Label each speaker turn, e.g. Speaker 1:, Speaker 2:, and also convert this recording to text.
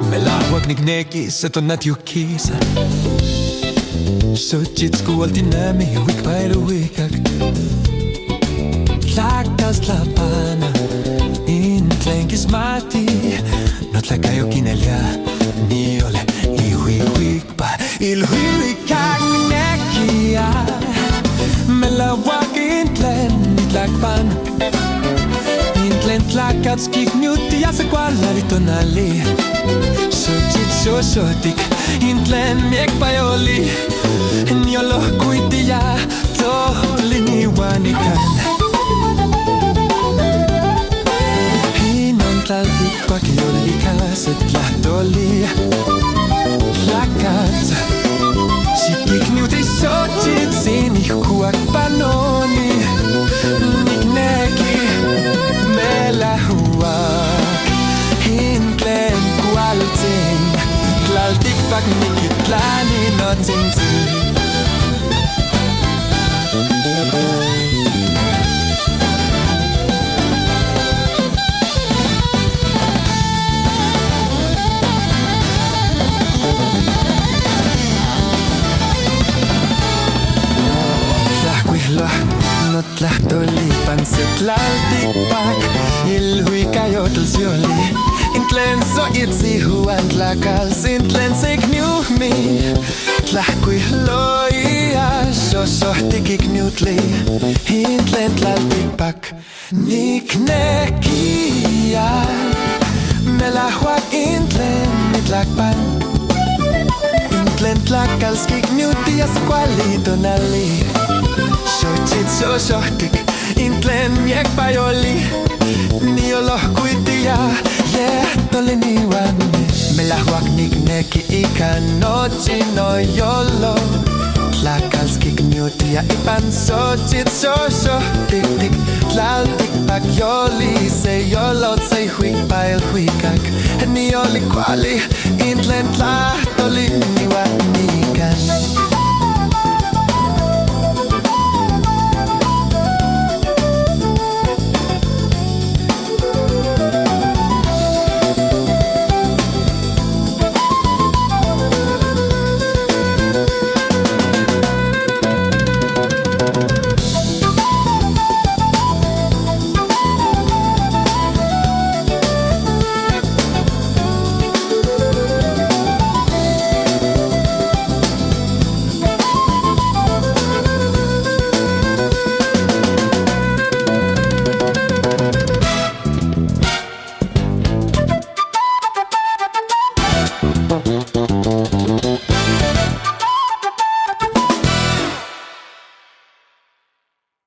Speaker 1: Melawag nigneki sa tonat yukisa Sochits ko altinami wik by the wikak Lakas lapana Intlenkis mati Notlakayo kinalya Niole ihuihuik pa Ilhuikak nekia Melawag intlen nitlakpan Intlen tlakats kiknyuti Asa kuala ritonali Sochit sosotik Intlen miek payoli Niolo kuitia Toliniwanikan Hinantlaltik pakioli Kaset lahtoli Tlakat Sikiknyuti sochit Sinihkuak panoni Nikneki Melahuak Intlen kualting Tlaltik pak nikitlani no ting. Notlahtoli pansetlaltik pak Ilhui kayotl sioli Intlen so itzi huan tlakal Sintlen sikniuhmi Tlahkui loia Sosohtik ikniutli Intlen tlaltik pak Niknekia Melahuak intlen nitlakpan Intlen tlakal skikniuti Askualito nali Sochit sosohtik Intlen miek payoli Nioloh kuitia Toliniwani Melahuak nikneki ika nochi no yolo Tlakals kiknyutia ipan sochit sosohtik tik Tlaltik pak yoli Se yolo tsay huik pael huikak Nioli kuali Intlen tla toliniwani kan